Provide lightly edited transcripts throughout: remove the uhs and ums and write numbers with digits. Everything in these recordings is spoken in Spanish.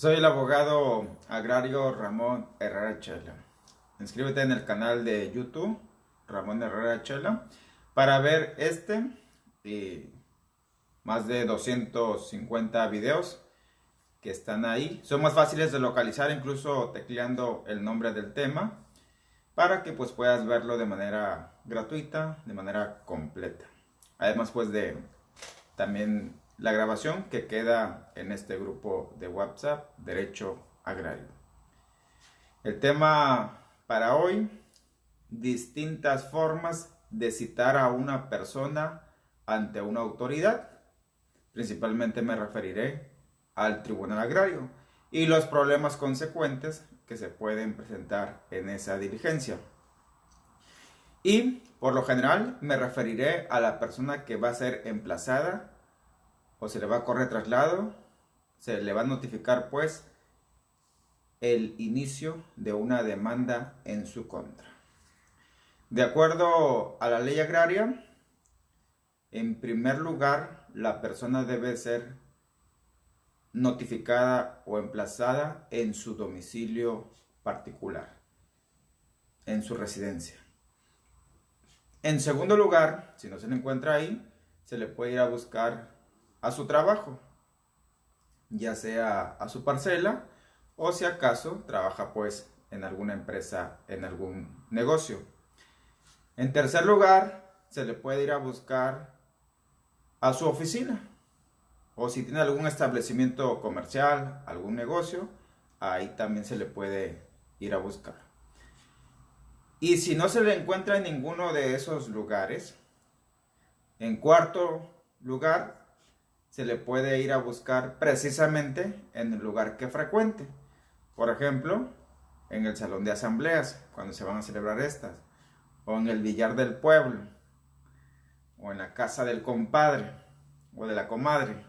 Soy el abogado agrario Ramón Herrera Chela. Inscríbete en el canal de YouTube Ramón Herrera Chela para ver este y más de 250 videos que están ahí. Son más fáciles de localizar incluso tecleando el nombre del tema para que pues puedas verlo de manera gratuita, de manera completa. Además pues de también la grabación que queda en este grupo de WhatsApp Derecho Agrario. El tema para hoy: distintas formas de citar a una persona ante una autoridad. Principalmente me referiré al Tribunal Agrario y los problemas consecuentes que se pueden presentar en esa diligencia. Y por lo general me referiré a la persona que va a ser emplazada o se le va a correr traslado, se le va a notificar pues el inicio de una demanda en su contra. De acuerdo a la ley agraria, en primer lugar, la persona debe ser notificada o emplazada en su domicilio particular, en su residencia. En segundo lugar, si no se le encuentra ahí, se le puede ir a buscar a su trabajo, ya sea a su parcela o si acaso trabaja pues en alguna empresa, en algún negocio. En tercer lugar, se le puede ir a buscar a su oficina o si tiene algún establecimiento comercial, algún negocio, ahí también se le puede ir a buscar. Y si no se le encuentra en ninguno de esos lugares, en cuarto lugar, se le puede ir a buscar precisamente en el lugar que frecuente. Por ejemplo, en el salón de asambleas, cuando se van a celebrar estas, o en el billar del pueblo, o en la casa del compadre o de la comadre,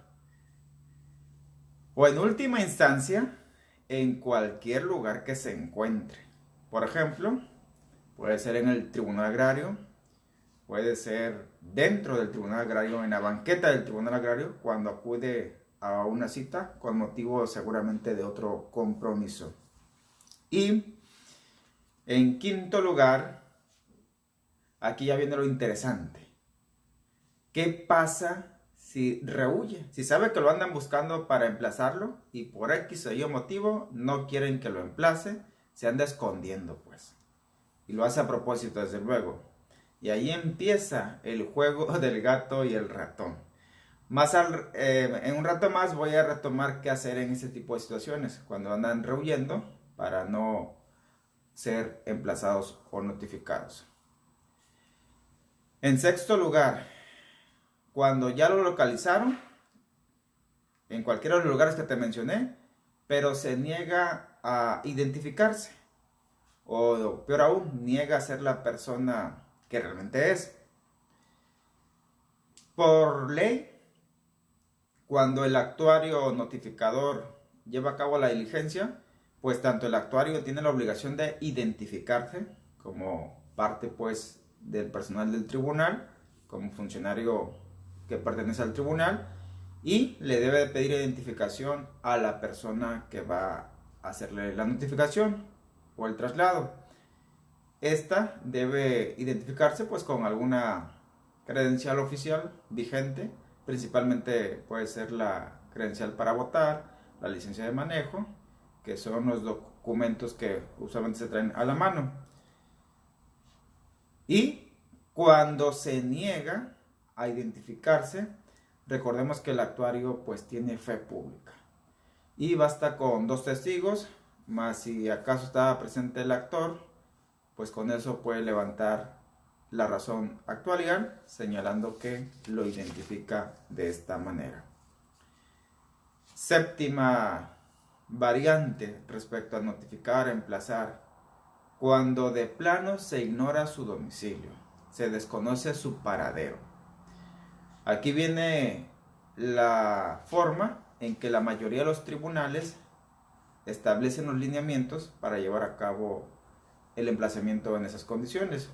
o en última instancia, en cualquier lugar que se encuentre. Por ejemplo, puede ser en el Tribunal Agrario, puede ser dentro del Tribunal Agrario, en la banqueta del Tribunal Agrario, cuando acude a una cita con motivo seguramente de otro compromiso. Y en quinto lugar, aquí ya viene lo interesante. ¿Qué pasa si rehúye? Si sabe que lo andan buscando para emplazarlo y por X o Y motivo no quieren que lo emplace, se anda escondiendo pues. Y lo hace a propósito, desde luego. Y ahí empieza el juego del gato y el ratón. En un rato más voy a retomar qué hacer en este tipo de situaciones, cuando andan rehuyendo para no ser emplazados o notificados. En sexto lugar, cuando ya lo localizaron, en cualquiera de los lugares que te mencioné, pero se niega a identificarse, o peor aún, niega a ser la persona que realmente es. Por ley, cuando el actuario notificador lleva a cabo la diligencia, pues tanto el actuario tiene la obligación de identificarse como parte pues del personal del tribunal, como funcionario que pertenece al tribunal, y le debe de pedir identificación a la persona que va a hacerle la notificación o el traslado. Esta debe identificarse pues con alguna credencial oficial vigente, principalmente puede ser la credencial para votar, la licencia de manejo, que son los documentos que usualmente se traen a la mano. Y cuando se niega a identificarse, recordemos que el actuario pues tiene fe pública y basta con 2 testigos, más si acaso estaba presente el actor, pues con eso puede levantar la razón actuarial señalando que lo identifica de esta manera. Séptima variante respecto a notificar, emplazar: cuando de plano se ignora su domicilio, se desconoce su paradero. Aquí viene la forma en que la mayoría de los tribunales establecen los lineamientos para llevar a cabo el emplazamiento en esas condiciones.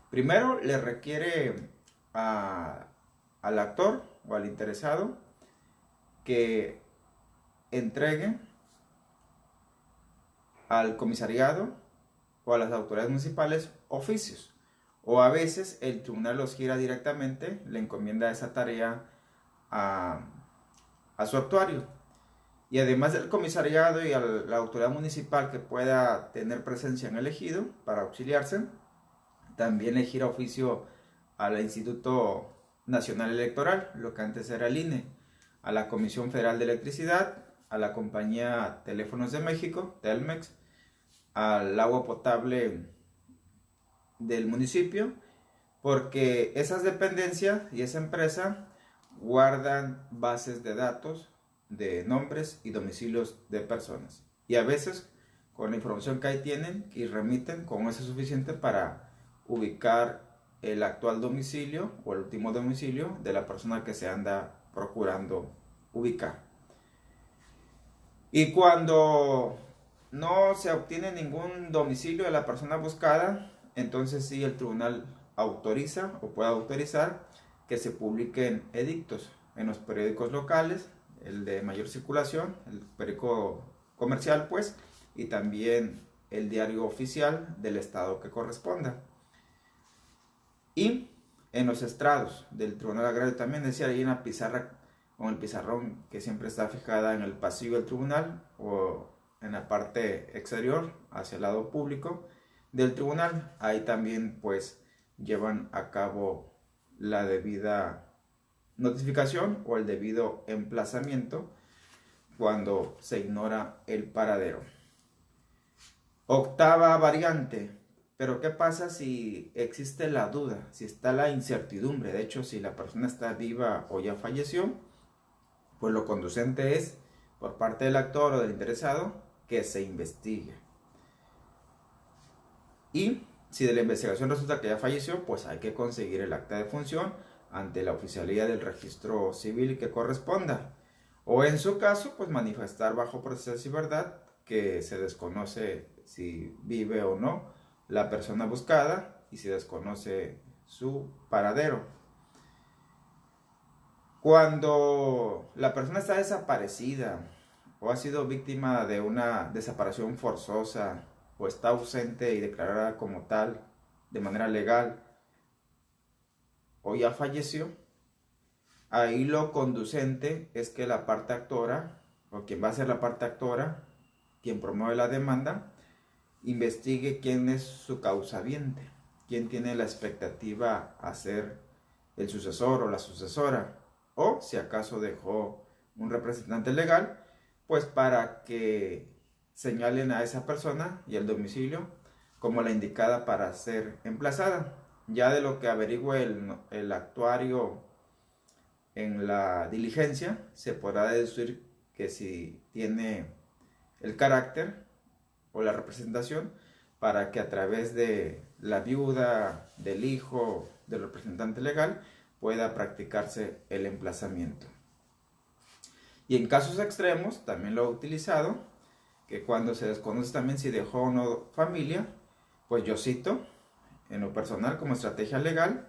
Primero le requiere al actor o al interesado que entregue al comisariado o a las autoridades municipales oficios. O a veces el tribunal los gira directamente, le encomienda esa tarea a su actuario. Y además del comisariado y a la autoridad municipal que pueda tener presencia en el ejido para auxiliarse, también le gira oficio al Instituto Nacional Electoral, lo que antes era el INE, a la Comisión Federal de Electricidad, a la compañía Teléfonos de México, Telmex, al agua potable del municipio, porque esas dependencias y esa empresa guardan bases de datos de nombres y domicilios de personas. Y a veces, con la información que ahí tienen y remiten, con eso es suficiente para ubicar el actual domicilio o el último domicilio de la persona que se anda procurando ubicar. Y cuando no se obtiene ningún domicilio de la persona buscada, entonces sí el tribunal autoriza o puede autorizar que se publiquen edictos en los periódicos locales, el de mayor circulación, el periódico comercial pues, y también el diario oficial del estado que corresponda. Y en los estrados del Tribunal Agrario también, decía ahí en la pizarra o en el pizarrón que siempre está fijada en el pasillo del tribunal o en la parte exterior hacia el lado público del tribunal, ahí también pues llevan a cabo la debida notificación o el debido emplazamiento cuando se ignora el paradero. Octava variante. Pero ¿qué pasa si existe la duda? Si está la incertidumbre. De hecho, si la persona está viva o ya falleció, pues lo conducente es, por parte del actor o del interesado, que se investigue. Y si de la investigación resulta que ya falleció, pues hay que conseguir el acta de función ante la oficialía del registro civil que corresponda. O en su caso, pues manifestar bajo proceso y verdad que se desconoce si vive o no la persona buscada y se desconoce su paradero. Cuando la persona está desaparecida o ha sido víctima de una desaparición forzosa o está ausente y declarada como tal de manera legal o ya falleció, ahí lo conducente es que la parte actora o quien va a ser la parte actora, quien promueve la demanda, investigue quién es su causaviente, quién tiene la expectativa a ser el sucesor o la sucesora, o si acaso dejó un representante legal, pues para que señalen a esa persona y el domicilio como la indicada para ser emplazada. Ya de lo que averigüe el actuario en la diligencia, se podrá deducir que si tiene el carácter o la representación para que a través de la viuda, del hijo, del representante legal, pueda practicarse el emplazamiento. Y en casos extremos, también lo he utilizado, que cuando se desconoce también si dejó o no familia, pues yo cito, en lo personal como estrategia legal,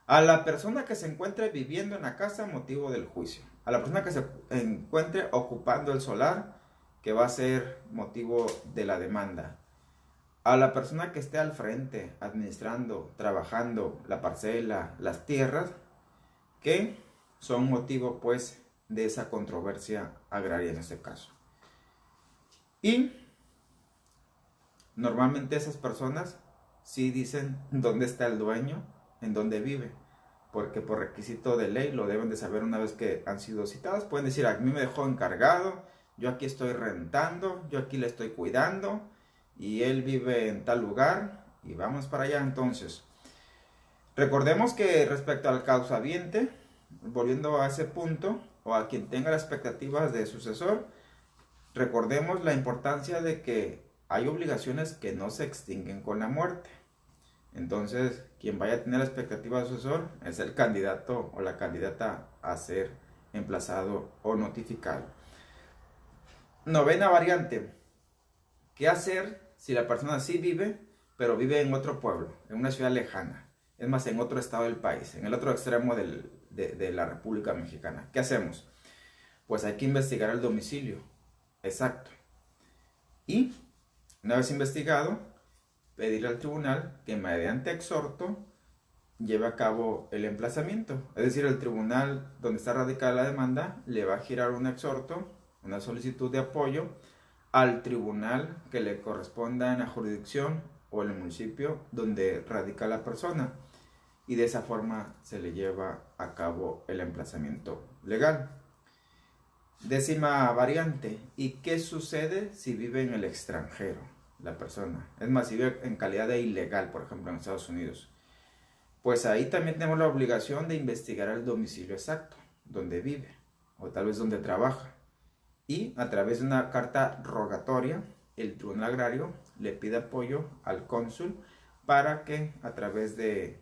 a la persona que se encuentre viviendo en la casa motivo del juicio, a la persona que se encuentre ocupando el solar, que va a ser motivo de la demanda, a la persona que esté al frente, administrando, trabajando la parcela, las tierras, que son motivo pues de esa controversia agraria en este caso. Y normalmente esas personas sí dicen dónde está el dueño, en dónde vive, porque por requisito de ley lo deben de saber una vez que han sido citadas. Pueden decir, a mí me dejó encargado, yo aquí estoy rentando, yo aquí le estoy cuidando y él vive en tal lugar y vamos para allá. Entonces, recordemos que respecto al causaviente, volviendo a ese punto, o a quien tenga las expectativas de sucesor, recordemos la importancia de que hay obligaciones que no se extinguen con la muerte. Entonces, quien vaya a tener la expectativa de sucesor es el candidato o la candidata a ser emplazado o notificado. Novena variante. ¿Qué hacer si la persona sí vive, pero vive en otro pueblo, en una ciudad lejana? Es más, en otro estado del país, en el otro extremo de la República Mexicana. ¿Qué hacemos? Pues hay que investigar el domicilio exacto. Y Una vez investigado, pedirle al tribunal que mediante exhorto lleve a cabo el emplazamiento. Es decir, el tribunal donde está radicada la demanda le va a girar un exhorto, una solicitud de apoyo al tribunal que le corresponda en la jurisdicción o en el municipio donde radica la persona, y de esa forma se le lleva a cabo el emplazamiento legal. Décima variante: ¿y qué sucede si vive en el extranjero la persona? Es más, si vive en calidad de ilegal, por ejemplo, en Estados Unidos. Pues ahí también tenemos la obligación de investigar el domicilio exacto, donde vive, o tal vez donde trabaja. Y a través de una carta rogatoria, el Tribunal Agrario le pide apoyo al cónsul para que a través de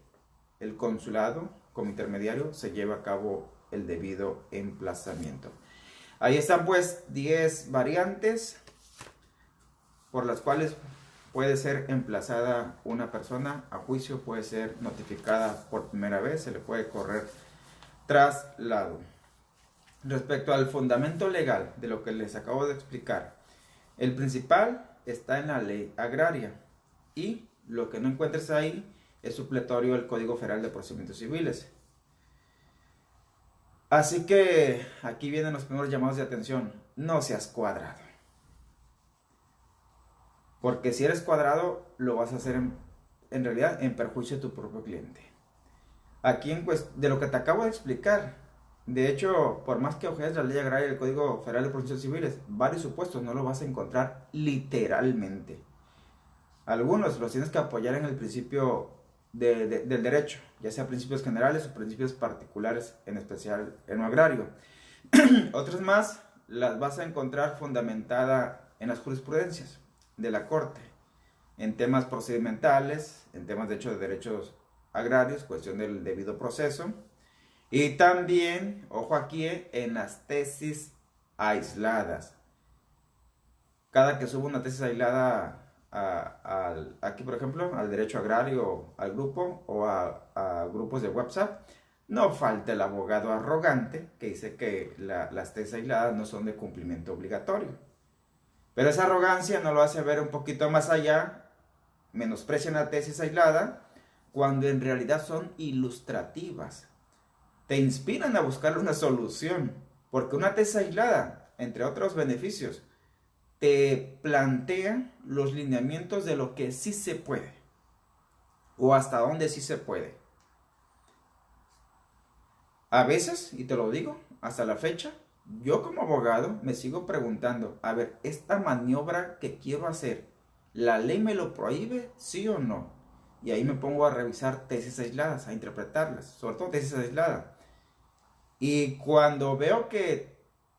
el consulado como intermediario se lleve a cabo el debido emplazamiento. Ahí están pues 10 variantes por las cuales puede ser emplazada una persona a juicio, puede ser notificada por primera vez, se le puede correr traslado. Respecto al fundamento legal de lo que les acabo de explicar, el principal está en la ley agraria, y lo que no encuentres ahí es supletorio del Código Federal de Procedimientos Civiles. Así que aquí vienen los primeros llamados de atención: no seas cuadrado. Porque si eres cuadrado, lo vas a hacer en realidad en perjuicio de tu propio cliente. Aquí de lo que te acabo de explicar, de hecho, por más que ojees la ley agraria y el Código Federal de Procedimientos Civiles, varios supuestos no lo vas a encontrar literalmente. Algunos los tienes que apoyar en el principio del derecho, ya sea principios generales o principios particulares, en especial en lo agrario. Otros más las vas a encontrar fundamentada en las jurisprudencias de la Corte, en temas procedimentales, en temas de hecho de derechos agrarios, cuestión del debido proceso, y también, ojo aquí, en las tesis aisladas. Cada que subo una tesis aislada aquí, por ejemplo, al derecho agrario, al grupo o a grupos de WhatsApp, no falta el abogado arrogante que dice que las tesis aisladas no son de cumplimiento obligatorio. Pero esa arrogancia no lo hace ver un poquito más allá, menosprecian la tesis aislada, cuando en realidad son ilustrativas. Te inspiran a buscar una solución, porque una tesis aislada, entre otros beneficios, te plantea los lineamientos de lo que sí se puede, o hasta dónde sí se puede. A veces, y te lo digo, hasta la fecha, yo como abogado me sigo preguntando, a ver, esta maniobra que quiero hacer, ¿la ley me lo prohíbe, sí o no? Y ahí me pongo a revisar tesis aisladas, a interpretarlas, sobre todo tesis aisladas. Y cuando veo que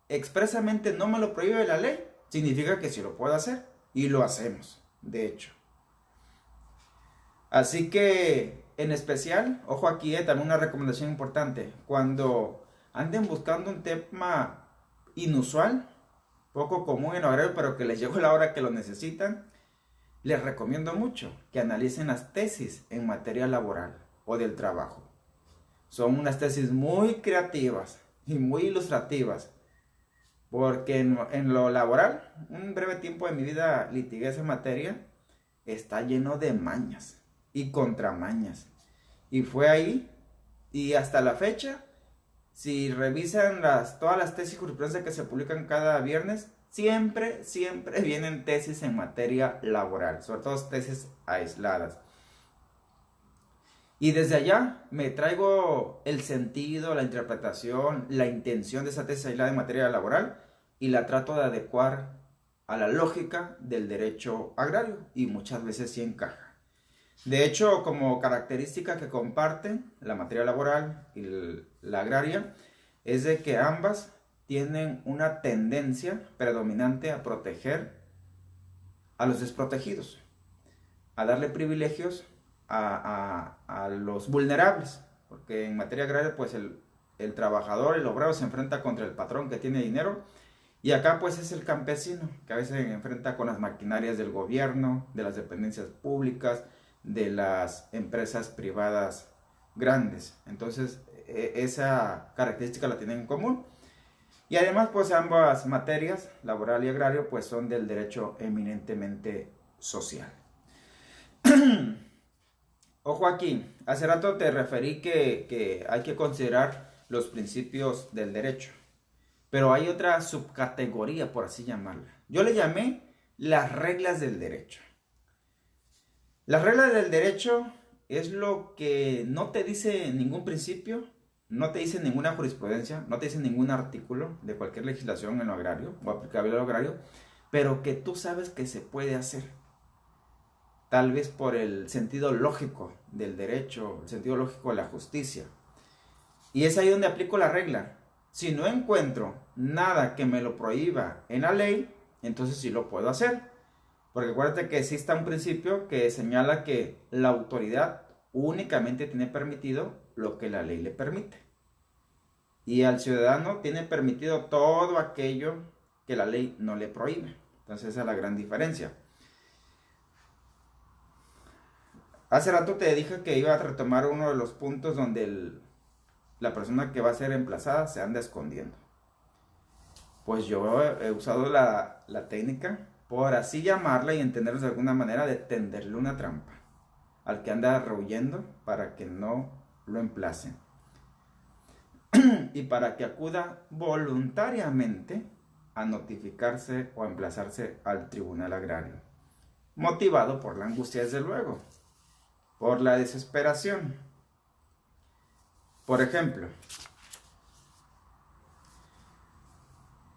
expresamente no me lo prohíbe la ley, significa que sí lo puedo hacer, y lo hacemos, de hecho. Así que, en especial, ojo aquí, también una recomendación importante: cuando anden buscando un tema inusual, poco común en horario, pero que les llegó la hora que lo necesitan, les recomiendo mucho que analicen las tesis en materia laboral o del trabajo. Son unas tesis muy creativas y muy ilustrativas, porque en lo laboral, un breve tiempo de mi vida litigué esa materia, está lleno de mañas y contramañas. Y fue ahí, y hasta la fecha, si revisan todas las tesis y jurisprudencia que se publican cada viernes, siempre vienen tesis en materia laboral, sobre todo tesis aisladas. Y desde allá me traigo el sentido, la interpretación, la intención de esa tesis aislada en materia laboral, y la trato de adecuar a la lógica del derecho agrario, y muchas veces sí encaja. De hecho, como característica que comparten la materia laboral y la agraria, es de que ambas tienen una tendencia predominante a proteger a los desprotegidos, a darle privilegios a los vulnerables, porque en materia agraria pues el trabajador, el obrero se enfrenta contra el patrón que tiene dinero, y acá pues es el campesino que a veces se enfrenta con las maquinarias del gobierno, de las dependencias públicas, de las empresas privadas grandes. Entonces esa característica la tienen en común. Y además pues ambas materias, laboral y agrario, pues son del derecho eminentemente social. Ojo aquí, hace rato te referí que hay que considerar los principios del derecho, pero hay otra subcategoría, por así llamarla. Yo le llamé las reglas del derecho. Las reglas del derecho es lo que no te dice ningún principio, no te dice ninguna jurisprudencia, no te dice ningún artículo de cualquier legislación en lo agrario o aplicable a lo agrario, pero que tú sabes que se puede hacer. Tal vez por el sentido lógico del derecho, el sentido lógico de la justicia. Y es ahí donde aplico la regla. Si no encuentro nada que me lo prohíba en la ley, entonces sí lo puedo hacer. Porque acuérdate que existe un principio que señala que la autoridad únicamente tiene permitido lo que la ley le permite. Y al ciudadano tiene permitido todo aquello que la ley no le prohíbe. Entonces esa es la gran diferencia. Hace rato te dije que iba a retomar uno de los puntos donde la persona que va a ser emplazada se anda escondiendo. Pues yo he usado la técnica, por así llamarla y entenderlo de alguna manera, de tenderle una trampa al que anda rehuyendo para que no lo emplacen. Y para que acuda voluntariamente a notificarse o a emplazarse al tribunal agrario. Motivado por la angustia, desde luego. Por la desesperación. Por ejemplo,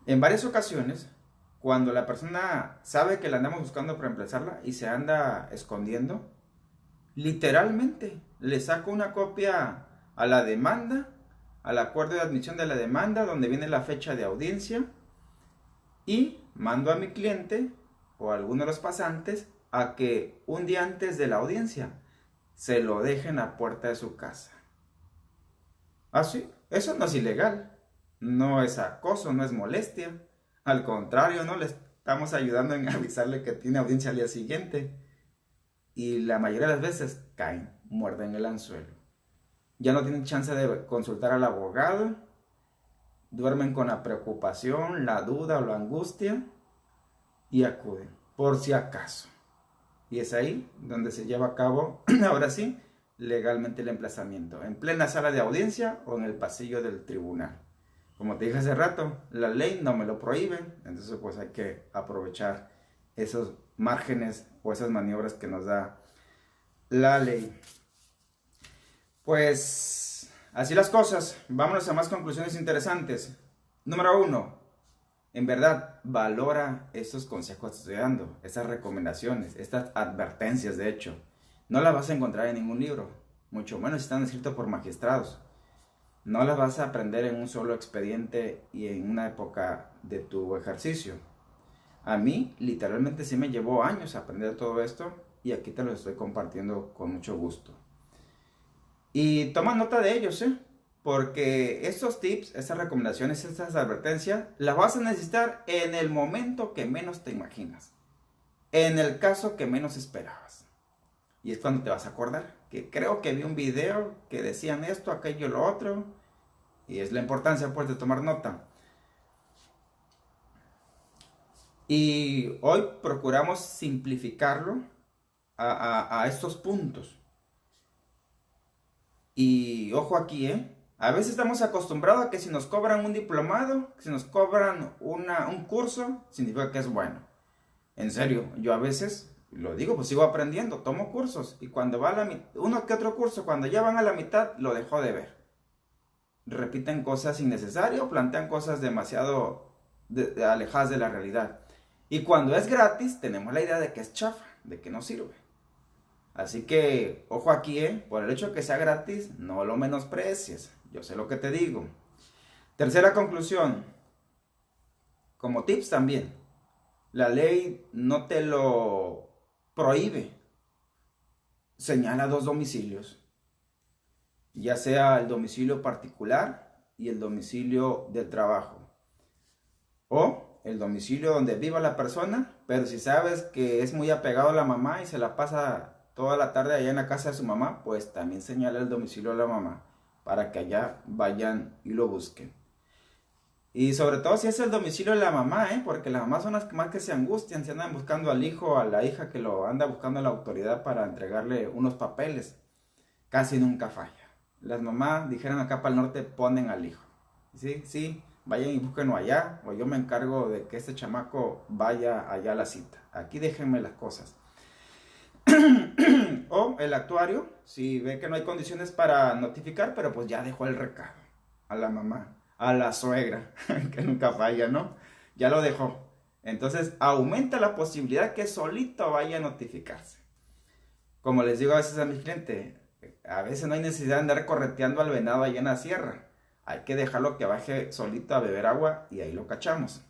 en varias ocasiones, cuando la persona sabe que la andamos buscando para emplazarla y se anda escondiendo, literalmente le saco una copia a la demanda, al acuerdo de admisión de la demanda, donde viene la fecha de audiencia, y mando a mi cliente o a alguno de los pasantes a que un día antes de la audiencia se lo dejen a puerta de su casa. ¿Así? Eso no es ilegal, no es acoso, no es molestia. Al contrario, ¿no? Le estamos ayudando en avisarle que tiene audiencia al día siguiente. Y la mayoría de las veces caen, muerden el anzuelo. Ya no tienen chance de consultar al abogado, duermen con la preocupación, la duda o la angustia y acuden, por si acaso. Y es ahí donde se lleva a cabo, ahora sí, legalmente el emplazamiento, en plena sala de audiencia o en el pasillo del tribunal. Como te dije hace rato, la ley no me lo prohíbe, entonces pues hay que aprovechar esos márgenes o esas maniobras que nos da la ley. Pues así las cosas, vámonos a más conclusiones interesantes. Número 1. En verdad, valora estos consejos que estoy dando, estas recomendaciones, estas advertencias, de hecho. No las vas a encontrar en ningún libro, mucho menos si están escritos por magistrados. No las vas a aprender en un solo expediente y en una época de tu ejercicio. A mí, literalmente, sí me llevó años aprender todo esto y aquí te lo estoy compartiendo con mucho gusto. Y toma nota de ellos, porque estos tips, estas recomendaciones, estas advertencias, las vas a necesitar en el momento que menos te imaginas. En el caso que menos esperabas. Y es cuando te vas a acordar que creo que vi un video que decían esto, aquello, lo otro. Y es la importancia pues de tomar nota. Y hoy procuramos simplificarlo a estos puntos. Y ojo aquí, a veces estamos acostumbrados a que si nos cobran un diplomado, si nos cobran un curso, significa que es bueno. En serio, yo a veces, lo digo, pues sigo aprendiendo, tomo cursos. Y cuando va a la mitad, uno que otro curso, cuando ya van a la mitad, lo dejo de ver. Repiten cosas innecesarias, plantean cosas demasiado alejadas de la realidad. Y cuando es gratis, tenemos la idea de que es chafa, de que no sirve. Así que, ojo aquí, por el hecho de que sea gratis, no lo menosprecies. Yo sé lo que te digo. Tercera conclusión, como tips también, la ley no te lo prohíbe. Señala 2 domicilios, ya sea el domicilio particular y el domicilio del trabajo. O el domicilio donde viva la persona, pero si sabes que es muy apegado a la mamá y se la pasa toda la tarde allá en la casa de su mamá, pues también señala el domicilio de la mamá para que allá vayan y lo busquen. Y sobre todo si es el domicilio de la mamá, porque las mamás son las que más que se angustian, si andan buscando al hijo o a la hija que lo anda buscando la autoridad para entregarle unos papeles. Casi nunca falla. Las mamás, dijeron acá para el norte, ponen al hijo. Sí, sí, vayan y búsquenlo allá, o yo me encargo de que este chamaco vaya allá a la cita. Aquí déjenme las cosas. O el actuario, si ve que no hay condiciones para notificar, pero pues ya dejó el recado a la mamá, a la suegra, que nunca falla, ¿no? Ya lo dejó. Entonces aumenta la posibilidad que solito vaya a notificarse. Como les digo a veces a mis clientes, a veces no hay necesidad de andar correteando al venado allá en la sierra. Hay que dejarlo que baje solito a beber agua y ahí lo cachamos.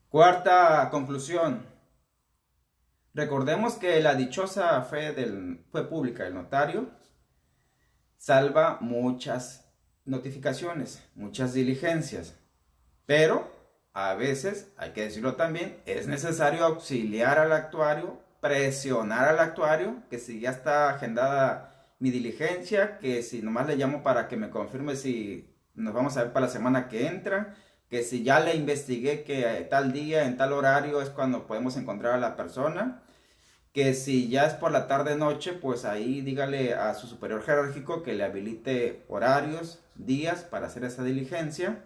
Cuarta conclusión. Recordemos que la dichosa fe pública del notario salva muchas notificaciones, muchas diligencias, pero a veces, hay que decirlo también, es necesario auxiliar al actuario, presionar al actuario, que si ya está agendada mi diligencia, que si nomás le llamo para que me confirme si nos vamos a ver para la semana que entra, que si ya le investigué que tal día, en tal horario es cuando podemos encontrar a la persona, que si ya es por la tarde noche, pues ahí dígale a su superior jerárquico que le habilite horarios, días para hacer esa diligencia.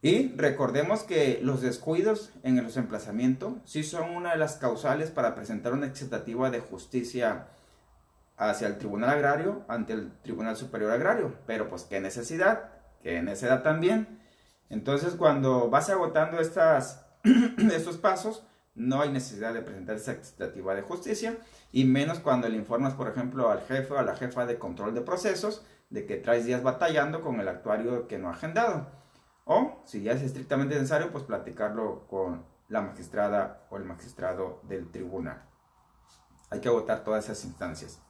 Y recordemos que los descuidos en los emplazamientos sí son una de las causales para presentar una exitativa de justicia hacia el Tribunal Agrario ante el Tribunal Superior Agrario. Pero pues qué necesidad también. Entonces cuando vas agotando estos pasos, no hay necesidad de presentar esa exitativa de justicia, y menos cuando le informas, por ejemplo, al jefe o a la jefa de control de procesos de que traes días batallando con el actuario que no ha agendado. O, si ya es estrictamente necesario, pues platicarlo con la magistrada o el magistrado del tribunal. Hay que agotar todas esas instancias.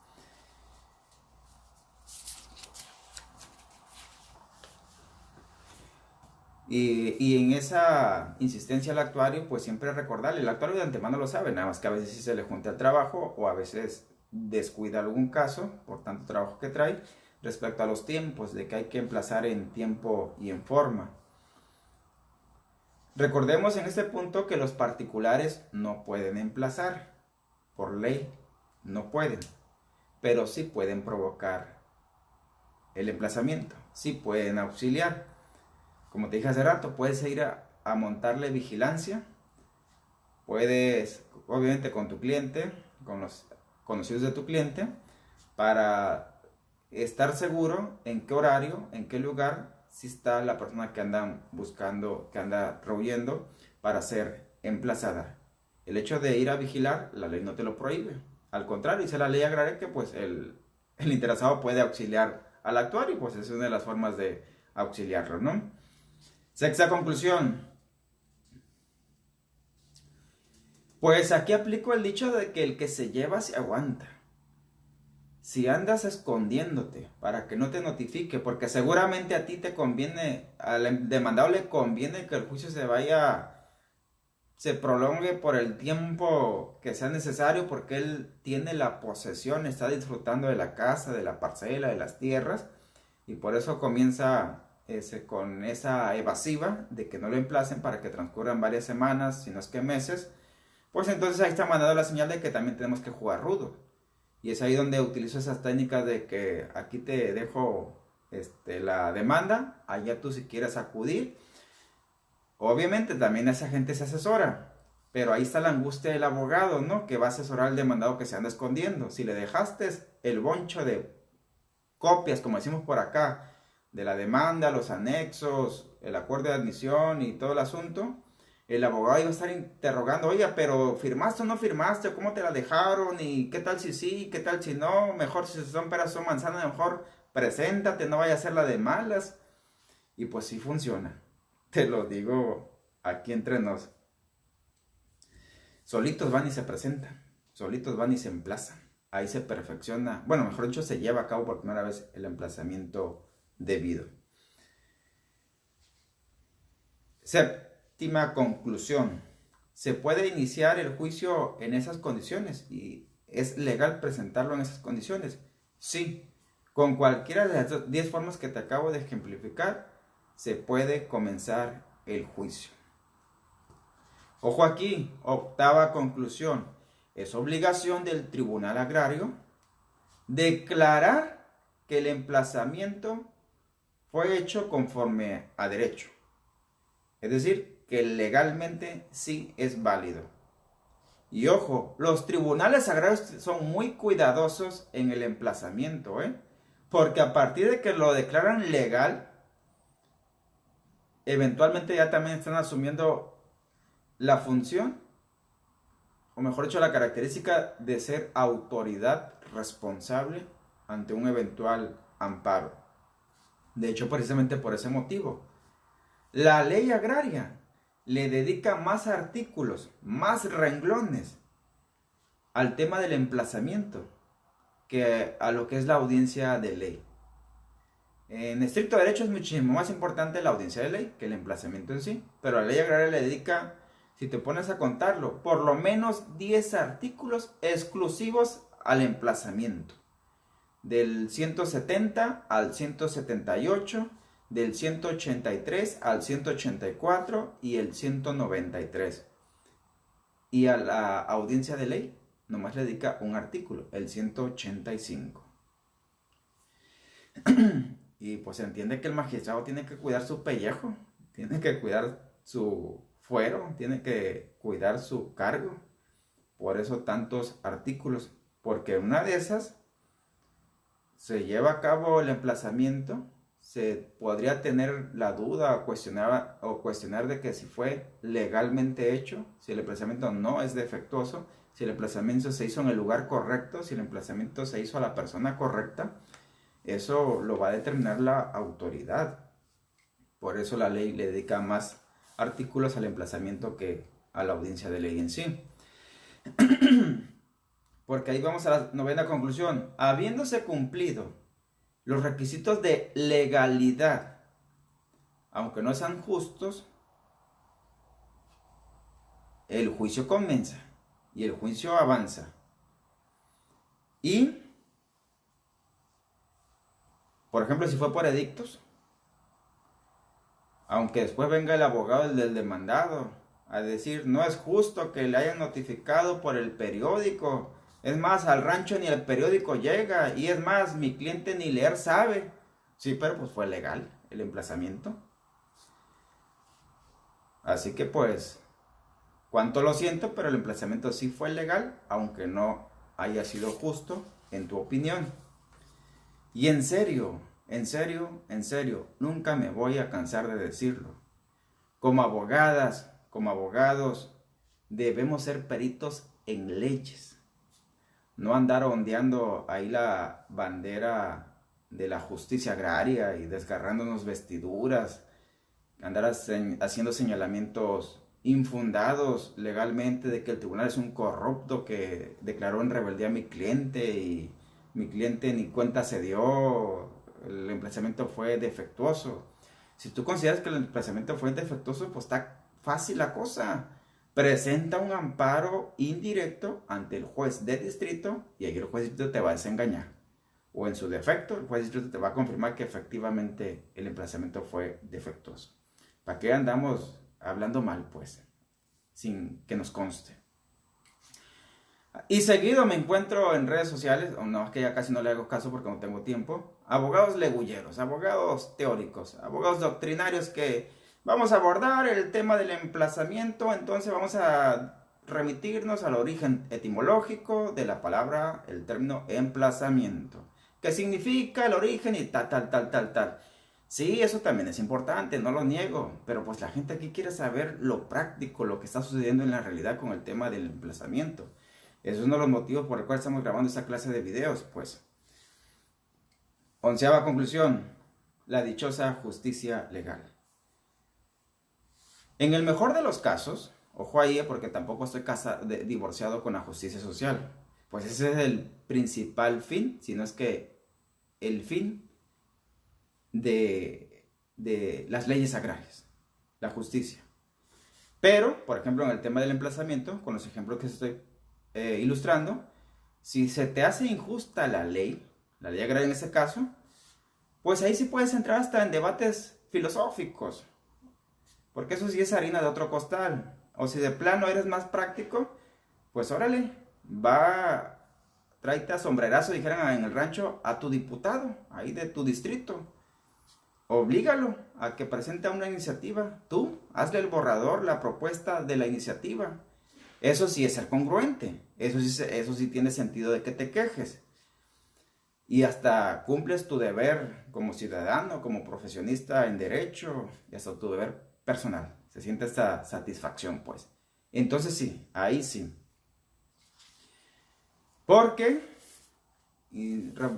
Y en esa insistencia al actuario, pues siempre recordarle, el actuario de antemano lo sabe, nada más que a veces sí se le junta el trabajo o a veces descuida algún caso por tanto trabajo que trae respecto a los tiempos, de que hay que emplazar en tiempo y en forma. Recordemos en este punto que los particulares no pueden emplazar, por ley no pueden, pero sí pueden provocar el emplazamiento, sí pueden auxiliar. Como te dije hace rato, puedes ir a montarle vigilancia, puedes, obviamente con tu cliente, con los conocidos de tu cliente, para estar seguro en qué horario, en qué lugar, si está la persona que andan buscando, que anda rehuyendo para ser emplazada. El hecho de ir a vigilar, la ley no te lo prohíbe. Al contrario, dice la ley agraria que pues el interesado puede auxiliar al actuario, pues es una de las formas de auxiliarlo, ¿no? Sexta conclusión. Pues aquí aplico el dicho de que el que se lleva se aguanta. Si andas escondiéndote para que no te notifique, porque seguramente a ti te conviene, al demandado le conviene que el juicio se prolongue por el tiempo que sea necesario, porque él tiene la posesión, está disfrutando de la casa, de la parcela, de las tierras, y por eso comienza con esa evasiva de que no lo emplacen para que transcurran varias semanas, si no es que meses. Pues entonces ahí está mandando la señal de que también tenemos que jugar rudo. Y es ahí donde utilizo esas técnicas de que aquí te dejo la demanda, allá tú si quieres acudir. Obviamente también esa gente se asesora, pero ahí está la angustia del abogado, ¿no? Que va a asesorar al demandado que se anda escondiendo. Si le dejaste el boncho de copias, como decimos por acá, de la demanda, los anexos, el acuerdo de admisión y todo el asunto, el abogado iba a estar interrogando, oiga, pero ¿firmaste o no firmaste? ¿Cómo te la dejaron? ¿Y qué tal si sí? ¿Qué tal si no? Mejor si son peras o manzanas, mejor preséntate, no vaya a ser la de malas. Y pues sí funciona, te lo digo aquí entre nos. Solitos van y se presentan, solitos van y se emplazan. Ahí se perfecciona, bueno, mejor dicho, se lleva a cabo por primera vez el emplazamiento debido. Séptima conclusión. ¿Se puede iniciar el juicio en esas condiciones? ¿Y es legal presentarlo en esas condiciones? Sí, con cualquiera de las 10 formas que te acabo de ejemplificar, se puede comenzar el juicio. Ojo aquí, octava conclusión. Es obligación del Tribunal Agrario declarar que el emplazamiento fue hecho conforme a derecho. Es decir, que legalmente sí es válido. Y ojo, los tribunales agrarios son muy cuidadosos en el emplazamiento, porque a partir de que lo declaran legal, eventualmente ya también están asumiendo la función, o mejor dicho, la característica de ser autoridad responsable ante un eventual amparo. De hecho, precisamente por ese motivo, la ley agraria le dedica más artículos, más renglones al tema del emplazamiento que a lo que es la audiencia de ley. En estricto derecho es muchísimo más importante la audiencia de ley que el emplazamiento en sí, pero la ley agraria le dedica, si te pones a contarlo, por lo menos 10 artículos exclusivos al emplazamiento. Del 170 al 178, del 183 al 184 y el 193. Y a la audiencia de ley nomás le dedica un artículo, el 185. Y pues se entiende que el magistrado tiene que cuidar su pellejo, tiene que cuidar su fuero, tiene que cuidar su cargo. Por eso tantos artículos, porque una de esas se lleva a cabo el emplazamiento, se podría tener la duda o cuestionar de que si fue legalmente hecho, si el emplazamiento no es defectuoso, si el emplazamiento se hizo en el lugar correcto, si el emplazamiento se hizo a la persona correcta. Eso lo va a determinar la autoridad. Por eso la ley le dedica más artículos al emplazamiento que a la audiencia de ley en sí. Porque ahí vamos a la novena conclusión. Habiéndose cumplido los requisitos de legalidad, aunque no sean justos, el juicio comienza y el juicio avanza. Y, por ejemplo, si fue por edictos, aunque después venga el abogado del demandado a decir, no es justo que le hayan notificado por el periódico, es más, al rancho ni el periódico llega, y es más, mi cliente ni leer sabe. Sí, pero pues fue legal el emplazamiento. Así que pues, cuánto lo siento, pero el emplazamiento sí fue legal, aunque no haya sido justo en tu opinión. Y en serio, nunca me voy a cansar de decirlo. Como abogadas, como abogados, debemos ser peritos en leyes. No andar ondeando ahí la bandera de la justicia agraria y desgarrándonos vestiduras, andar haciendo señalamientos infundados legalmente de que el tribunal es un corrupto que declaró en rebeldía a mi cliente y mi cliente ni cuenta se dio, el emplazamiento fue defectuoso. Si tú consideras que el emplazamiento fue defectuoso, pues está fácil la cosa. Presenta un amparo indirecto ante el juez de distrito y ahí el juez de distrito te va a desengañar. O en su defecto, el juez de distrito te va a confirmar que efectivamente el emplazamiento fue defectuoso. ¿Para qué andamos hablando mal, pues? Sin que nos conste. Y seguido me encuentro en redes sociales, o no, es que ya casi no le hago caso porque no tengo tiempo, abogados legulleros, abogados teóricos, abogados doctrinarios que vamos a abordar el tema del emplazamiento, entonces vamos a remitirnos al origen etimológico de la palabra, el término emplazamiento. ¿Qué significa el origen y tal? Sí, eso también es importante, no lo niego, pero pues la gente aquí quiere saber lo práctico, lo que está sucediendo en la realidad con el tema del emplazamiento. Eso es uno de los motivos por el cual estamos grabando esta clase de videos, pues. 11ª conclusión, la dichosa justicia legal. En el mejor de los casos, ojo ahí porque tampoco estoy divorciado con la justicia social, pues ese es el principal fin, si no es que el fin de las leyes agrarias, la justicia. Pero, por ejemplo, en el tema del emplazamiento, con los ejemplos que estoy ilustrando, si se te hace injusta la ley agraria en este caso, pues ahí sí puedes entrar hasta en debates filosóficos, porque eso sí es harina de otro costal. O si de plano eres más práctico, pues órale, tráete a sombrerazo, dijeran en el rancho, a tu diputado, ahí de tu distrito. Oblígalo a que presente una iniciativa. Tú, hazle el borrador, la propuesta de la iniciativa. Eso sí es ser congruente. Eso sí tiene sentido de que te quejes. Y hasta cumples tu deber como ciudadano, como profesionista en derecho, y hasta tu deber personal. Se siente esta satisfacción, pues. Entonces sí, ahí sí. Porque,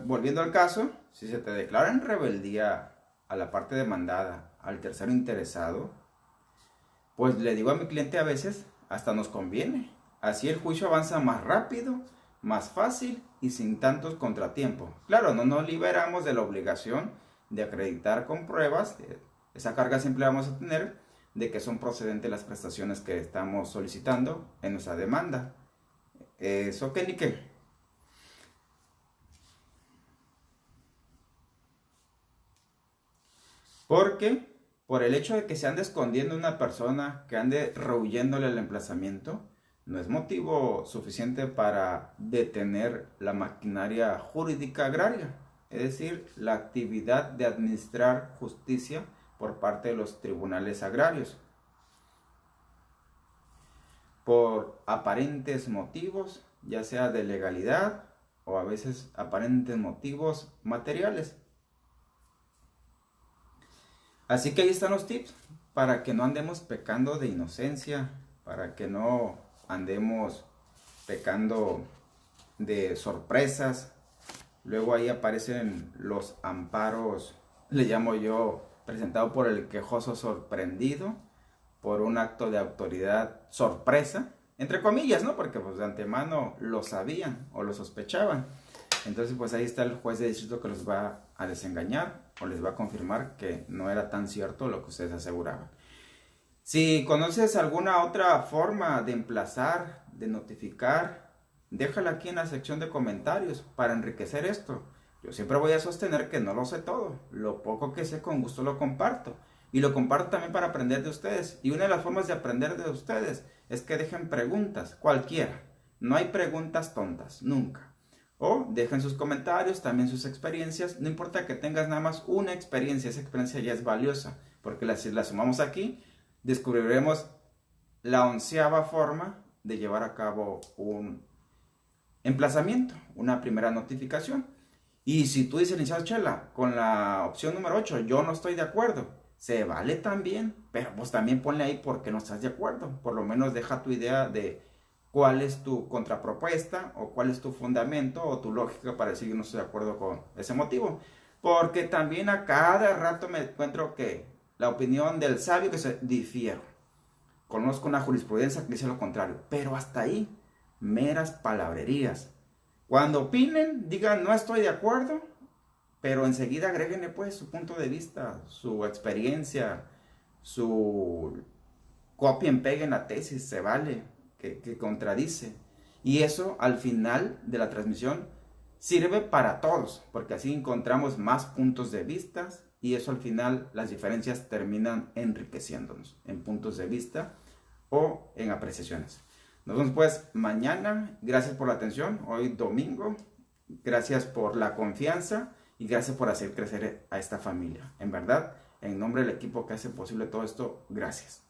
volviendo al caso, si se te declara en rebeldía a la parte demandada, al tercero interesado, pues le digo a mi cliente a veces, hasta nos conviene. Así el juicio avanza más rápido, más fácil y sin tantos contratiempos. Claro, no nos liberamos de la obligación de acreditar con pruebas, esa carga siempre vamos a tener, de que son procedentes las prestaciones que estamos solicitando en nuestra demanda. Eso que ni qué. Porque por el hecho de que se ande escondiendo una persona, que ande rehuyéndole el emplazamiento, no es motivo suficiente para detener la maquinaria jurídica agraria, es decir, la actividad de administrar justicia por parte de los tribunales agrarios. Por aparentes motivos, ya sea de legalidad o a veces aparentes motivos materiales. Así que ahí están los tips para que no andemos pecando de inocencia, para que no andemos pecando de sorpresas. Luego ahí aparecen los amparos, le llamo yo, presentado por el quejoso sorprendido, por un acto de autoridad sorpresa, entre comillas, ¿no? Porque pues de antemano lo sabían o lo sospechaban. Entonces pues ahí está el juez de distrito que los va a desengañar o les va a confirmar que no era tan cierto lo que ustedes aseguraban. Si conoces alguna otra forma de emplazar, de notificar, déjala aquí en la sección de comentarios para enriquecer esto. Yo siempre voy a sostener que no lo sé todo. Lo poco que sé con gusto lo comparto. Y lo comparto también para aprender de ustedes. Y una de las formas de aprender de ustedes es que dejen preguntas, cualquiera. No hay preguntas tontas, nunca. O dejen sus comentarios, también sus experiencias. No importa que tengas nada más una experiencia, esa experiencia ya es valiosa. Porque si la sumamos aquí, descubriremos la 11ª forma de llevar a cabo un emplazamiento, una primera notificación. Y si tú dices, licenciado Chela, con la opción número 8, yo no estoy de acuerdo, se vale también, pero pues también ponle ahí porque no estás de acuerdo. Por lo menos deja tu idea de cuál es tu contrapropuesta o cuál es tu fundamento o tu lógica para decir que no estoy de acuerdo con ese motivo. Porque también a cada rato me encuentro que la opinión del sabio que se difiere. Conozco una jurisprudencia que dice lo contrario, pero hasta ahí, meras palabrerías. Cuando opinen, digan no estoy de acuerdo, pero enseguida agréguenle pues su punto de vista, su experiencia, su copien, peguen la tesis, se vale, que contradice. Y eso al final de la transmisión sirve para todos, porque así encontramos más puntos de vista y eso al final las diferencias terminan enriqueciéndonos en puntos de vista o en apreciaciones. Nos vemos pues mañana. Gracias por la atención. Hoy domingo. Gracias por la confianza y gracias por hacer crecer a esta familia. En verdad, en nombre del equipo que hace posible todo esto, gracias.